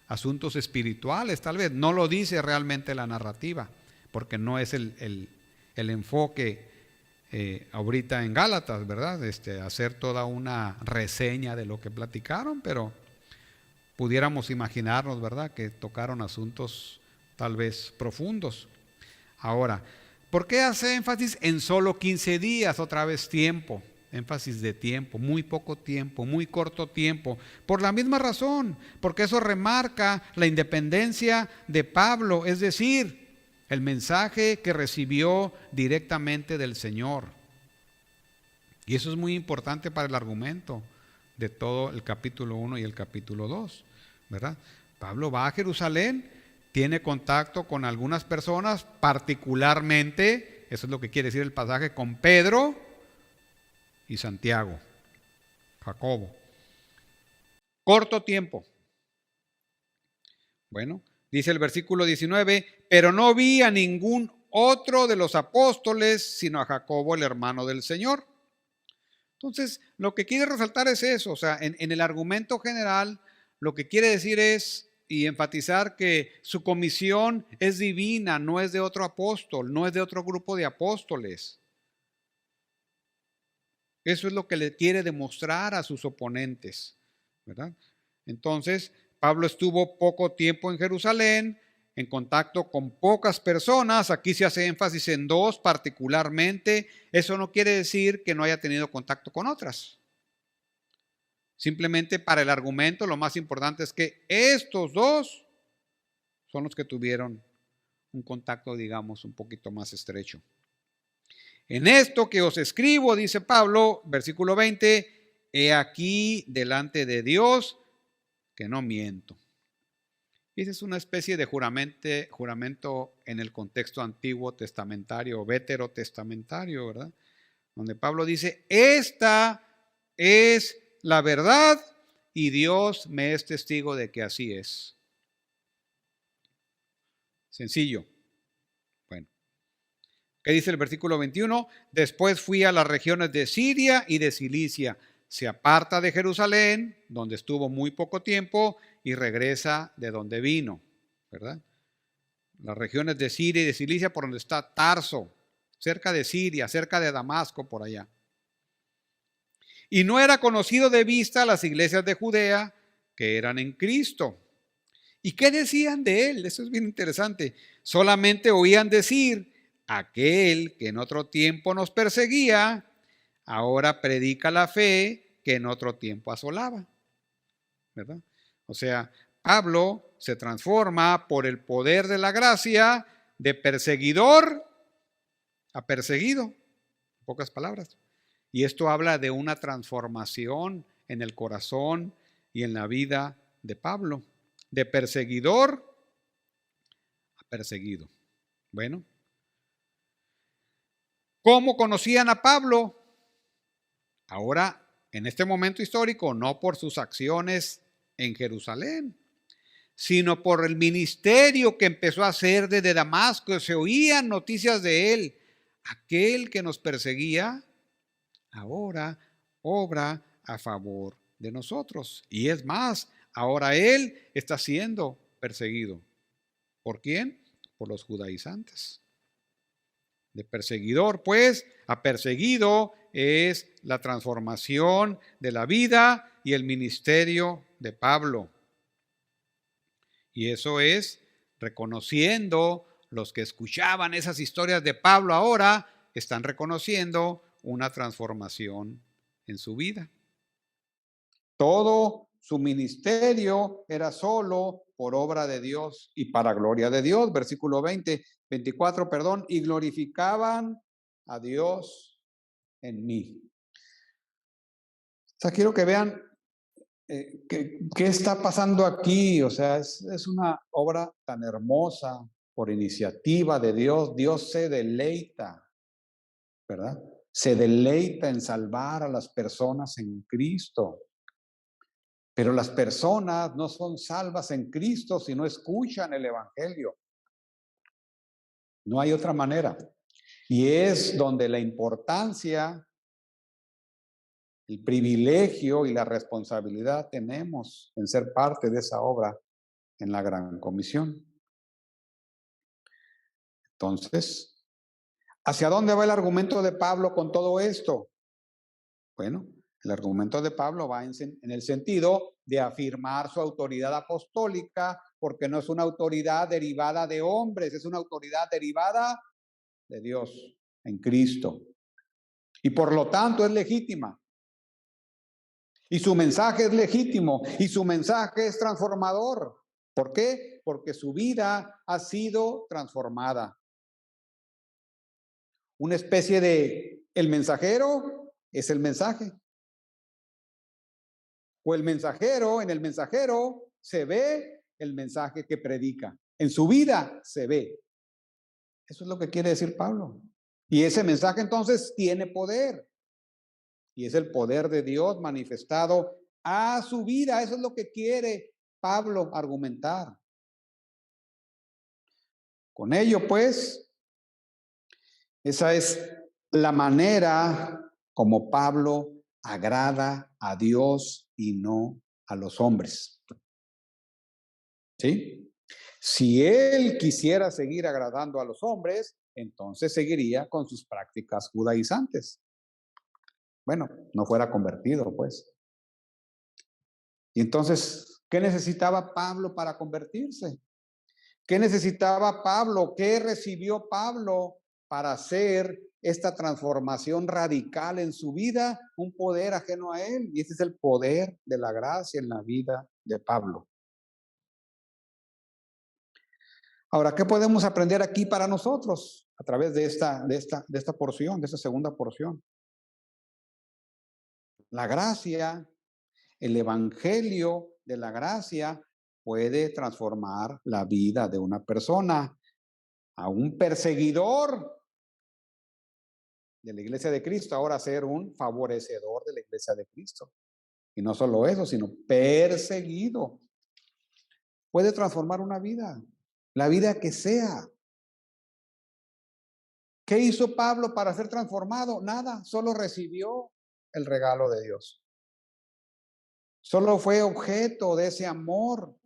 Asuntos espirituales, tal vez. No lo dice realmente la narrativa, porque no es el enfoque ahorita en Gálatas, ¿verdad? Hacer toda una reseña de lo que platicaron, pero pudiéramos imaginarnos, ¿verdad?, que tocaron asuntos tal vez profundos. Ahora, ¿por qué hace énfasis en solo 15 días? Otra vez tiempo. Énfasis de tiempo, muy poco tiempo, muy corto tiempo. Por la misma razón, porque eso remarca la independencia de Pablo, es decir, el mensaje que recibió directamente del Señor. Y eso es muy importante para el argumento de todo el capítulo 1 y el capítulo 2, ¿verdad? Pablo va a Jerusalén, tiene contacto con algunas personas, particularmente, eso es lo que quiere decir el pasaje, con Pedro y Santiago, Jacobo. Corto tiempo. Bueno, dice el versículo 19, pero no vi a ningún otro de los apóstoles, sino a Jacobo, el hermano del Señor. Entonces, lo que quiere resaltar es eso, o sea, en el argumento general, lo que quiere decir es, y enfatizar que su comisión es divina, no es de otro apóstol, no es de otro grupo de apóstoles. Eso es lo que le quiere demostrar a sus oponentes, ¿verdad? Entonces, Pablo estuvo poco tiempo en Jerusalén, en contacto con pocas personas. Aquí se hace énfasis en dos particularmente. Eso no quiere decir que no haya tenido contacto con otras. Simplemente para el argumento lo más importante es que estos dos son los que tuvieron un contacto, digamos, un poquito más estrecho. En esto que os escribo, dice Pablo, versículo 20, he aquí delante de Dios que no miento. Y esa es una especie de juramento en el contexto antiguo testamentario o veterotestamentario, ¿verdad? Donde Pablo dice, esta es la verdad y Dios me es testigo de que así es. Sencillo. Bueno, ¿qué dice el versículo 21? Después fui a las regiones de Siria y de Cilicia. Se aparta de Jerusalén, donde estuvo muy poco tiempo, y regresa de donde vino, ¿verdad? Las regiones de Siria y de Cilicia, por donde está Tarso, cerca de Siria, cerca de Damasco, por allá. Y no era conocido de vista las iglesias de Judea que eran en Cristo. ¿Y qué decían de él? Eso es bien interesante. Solamente oían decir, aquel que en otro tiempo nos perseguía, ahora predica la fe que en otro tiempo asolaba, ¿verdad? O sea, Pablo se transforma por el poder de la gracia de perseguidor a perseguido, en pocas palabras. Y esto habla de una transformación en el corazón y en la vida de Pablo, de perseguidor a perseguido. Bueno, ¿cómo conocían a Pablo? Ahora, en este momento histórico, no por sus acciones en Jerusalén, sino por el ministerio que empezó a hacer desde Damasco. Se oían noticias de él. Aquel que nos perseguía, ahora obra a favor de nosotros. Y es más, ahora él está siendo perseguido. ¿Por quién? Por los judaizantes. De perseguidor, pues, a perseguido es la transformación de la vida y el ministerio de Pablo. Y eso es reconociendo, los que escuchaban esas historias de Pablo ahora están reconociendo una transformación en su vida. Todo su ministerio era solo por obra de Dios y para gloria de Dios. Versículo 24, y glorificaban a Dios en mí. O sea, quiero que vean qué está pasando aquí. O sea, es una obra tan hermosa por iniciativa de Dios. Dios se deleita, ¿verdad? Se deleita en salvar a las personas en Cristo. Pero las personas no son salvas en Cristo si no escuchan el Evangelio. No hay otra manera. Y es donde la importancia, el privilegio y la responsabilidad tenemos en ser parte de esa obra en la Gran Comisión. Entonces, ¿hacia dónde va el argumento de Pablo con todo esto? Bueno, el argumento de Pablo va en el sentido de afirmar su autoridad apostólica, porque no es una autoridad derivada de hombres, es una autoridad derivada de Dios en Cristo. Y por lo tanto es legítima. Y su mensaje es legítimo y su mensaje es transformador. ¿Por qué? Porque su vida ha sido transformada. Una especie de el mensajero es el mensaje. O el mensajero, en el mensajero se ve el mensaje que predica. En su vida se ve. Eso es lo que quiere decir Pablo. Y ese mensaje entonces tiene poder. Y es el poder de Dios manifestado a su vida. Eso es lo que quiere Pablo argumentar. Con ello, pues, esa es la manera como Pablo agrada a Dios y no a los hombres. ¿Sí? Si él quisiera seguir agradando a los hombres, entonces seguiría con sus prácticas judaizantes. Bueno, no fuera convertido, pues. Y entonces, ¿qué necesitaba Pablo para convertirse? ¿Qué necesitaba Pablo? ¿Qué recibió Pablo para hacer esta transformación radical en su vida? Un poder ajeno a él. Y ese es el poder de la gracia en la vida de Pablo. Ahora, ¿qué podemos aprender aquí para nosotros a través de esta porción, de esta segunda porción? La gracia, el evangelio de la gracia puede transformar la vida de una persona. A un perseguidor de la iglesia de Cristo, ahora ser un favorecedor de la iglesia de Cristo. Y no solo eso, sino perseguido. Puede transformar una vida, la vida que sea. ¿Qué hizo Pablo para ser transformado? Nada, solo recibió el regalo de Dios. Solo fue objeto de ese amor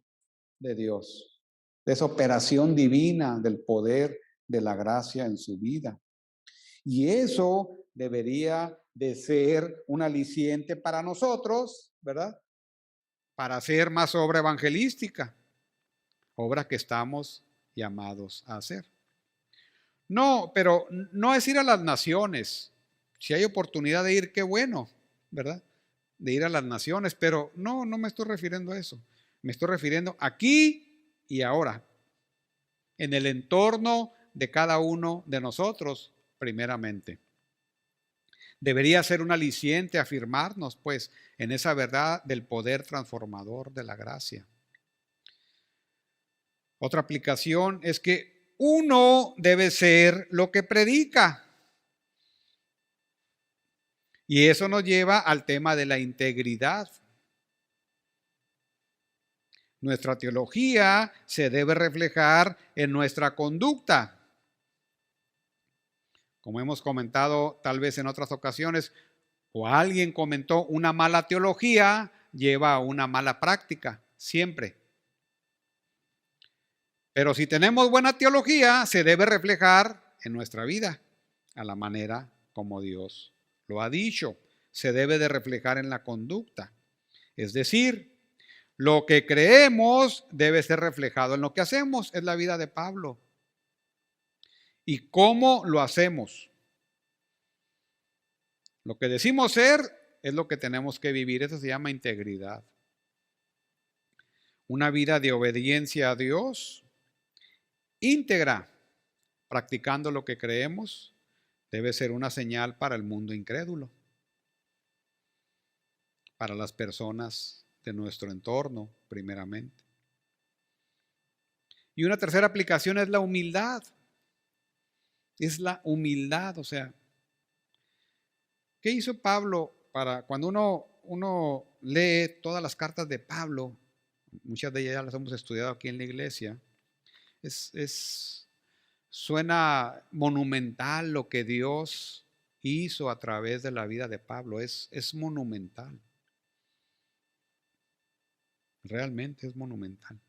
de Dios, de esa operación divina del poder de la gracia en su vida. Y eso debería de ser un aliciente para nosotros, ¿verdad? Para hacer más obra evangelística, obra que estamos llamados a hacer. No, pero no es ir a las naciones. Si hay oportunidad de ir, qué bueno, ¿verdad? De ir a las naciones, pero no me estoy refiriendo a eso. Me estoy refiriendo aquí y ahora, en el entorno de cada uno de nosotros, primeramente. Debería ser un aliciente afirmarnos, pues, en esa verdad del poder transformador de la gracia. Otra aplicación es que uno debe ser lo que predica. Y eso nos lleva al tema de la integridad. Nuestra teología se debe reflejar en nuestra conducta. Como hemos comentado tal vez en otras ocasiones, o alguien comentó, una mala teología lleva a una mala práctica, siempre. Pero si tenemos buena teología, se debe reflejar en nuestra vida, a la manera como Dios lo ha dicho. Se debe de reflejar en la conducta. Es decir, lo que creemos debe ser reflejado en lo que hacemos. Es la vida de Pablo. ¿Y cómo lo hacemos? Lo que decimos ser es lo que tenemos que vivir. Eso se llama integridad. Una vida de obediencia a Dios, íntegra, practicando lo que creemos, debe ser una señal para el mundo incrédulo, para las personas de nuestro entorno, primeramente. Y una tercera aplicación es la humildad. Es la humildad, o sea, ¿qué hizo Pablo para cuando uno lee todas las cartas de Pablo? Muchas de ellas ya las hemos estudiado aquí en la iglesia. Suena monumental lo que Dios hizo a través de la vida de Pablo. Es monumental. Realmente es monumental.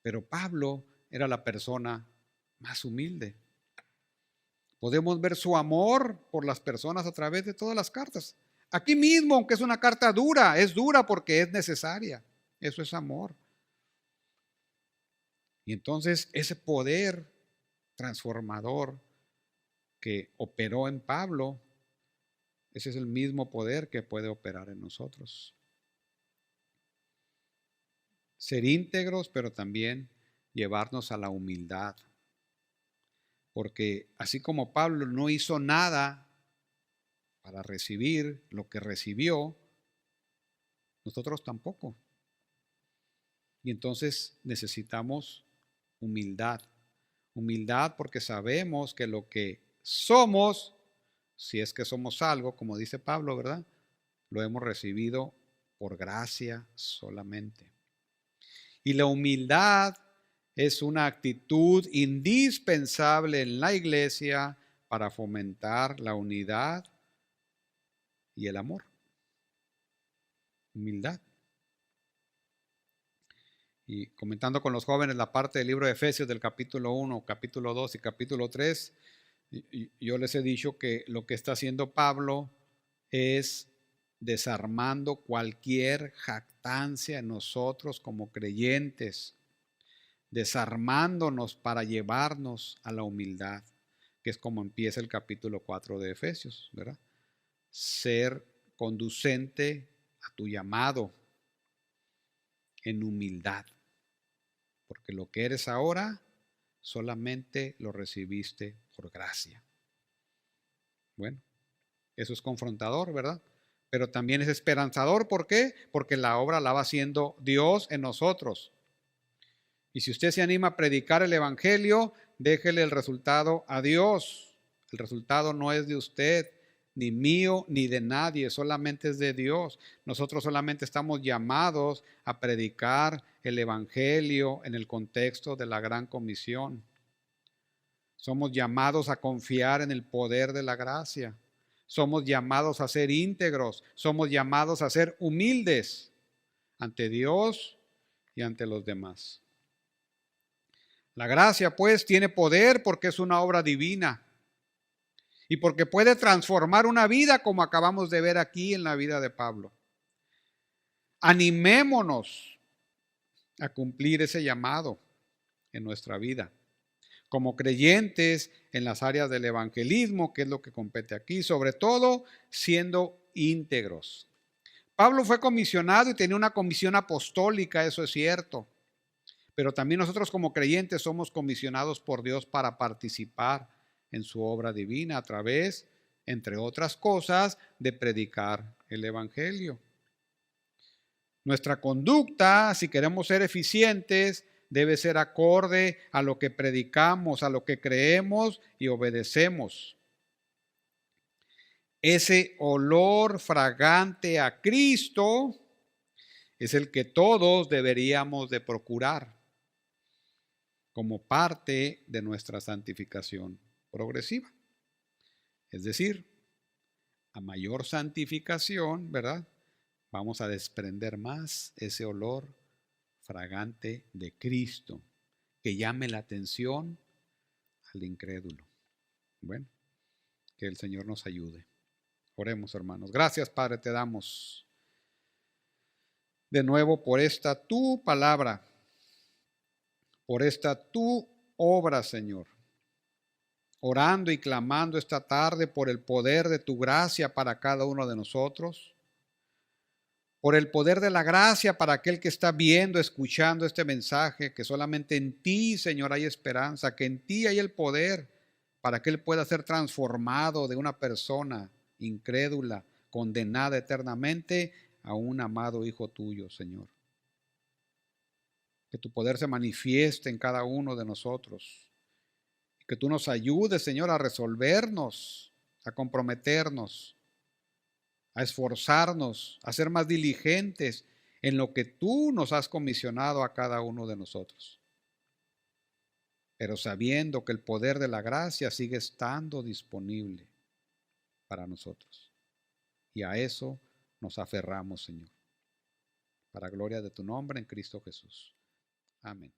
Pero Pablo era la persona más humilde. Podemos ver su amor por las personas a través de todas las cartas. Aquí mismo, aunque es una carta dura, es dura porque es necesaria. Eso es amor. Y entonces ese poder transformador que operó en Pablo, ese es el mismo poder que puede operar en nosotros. Ser íntegros, pero también llevarnos a la humildad. Porque así como Pablo no hizo nada para recibir lo que recibió, nosotros tampoco. Y entonces necesitamos humildad. Humildad porque sabemos que lo que somos, si es que somos algo, como dice Pablo, ¿verdad? Lo hemos recibido por gracia solamente. Y la humildad es una actitud indispensable en la iglesia para fomentar la unidad y el amor. Humildad. Y comentando con los jóvenes la parte del libro de Efesios del capítulo 1, capítulo 2 y capítulo 3, yo les he dicho que lo que está haciendo Pablo es desarmando cualquier jactancia en nosotros como creyentes, desarmándonos para llevarnos a la humildad, que es como empieza el capítulo 4 de Efesios, ¿verdad? Ser conducente a tu llamado en humildad, porque lo que eres ahora solamente lo recibiste por gracia. Bueno, eso es confrontador, ¿verdad? Pero también es esperanzador. ¿Por qué? Porque la obra la va haciendo Dios en nosotros. Y si usted se anima a predicar el evangelio, déjele el resultado a Dios. El resultado no es de usted, ni mío, ni de nadie, solamente es de Dios. Nosotros solamente estamos llamados a predicar el evangelio en el contexto de la gran comisión. Somos llamados a confiar en el poder de la gracia. Somos llamados a ser íntegros. Somos llamados a ser humildes ante Dios y ante los demás. La gracia, pues, tiene poder porque es una obra divina y porque puede transformar una vida, como acabamos de ver aquí en la vida de Pablo. Animémonos a cumplir ese llamado en nuestra vida, como creyentes en las áreas del evangelismo, que es lo que compete aquí, sobre todo siendo íntegros. Pablo fue comisionado y tenía una comisión apostólica, eso es cierto. Pero también nosotros como creyentes somos comisionados por Dios para participar en su obra divina a través, entre otras cosas, de predicar el evangelio. Nuestra conducta, si queremos ser eficientes, debe ser acorde a lo que predicamos, a lo que creemos y obedecemos. Ese olor fragante a Cristo es el que todos deberíamos de procurar como parte de nuestra santificación progresiva. Es decir, a mayor santificación, ¿verdad? Vamos a desprender más ese olor fragante de Cristo que llame la atención al incrédulo. Bueno, que el Señor nos ayude. Oremos, hermanos. Gracias, Padre, te damos de nuevo por esta tu palabra, por esta tu obra, Señor. Orando y clamando esta tarde por el poder de tu gracia para cada uno de nosotros, por el poder de la gracia para aquel que está viendo, escuchando este mensaje, que solamente en ti, Señor, hay esperanza, que en ti hay el poder para que él pueda ser transformado de una persona incrédula, condenada eternamente, a un amado Hijo tuyo, Señor. Que tu poder se manifieste en cada uno de nosotros. Que tú nos ayudes, Señor, a resolvernos, a comprometernos, a esforzarnos, a ser más diligentes en lo que tú nos has comisionado a cada uno de nosotros. Pero sabiendo que el poder de la gracia sigue estando disponible para nosotros. Y a eso nos aferramos, Señor. Para gloria de tu nombre en Cristo Jesús. Amén.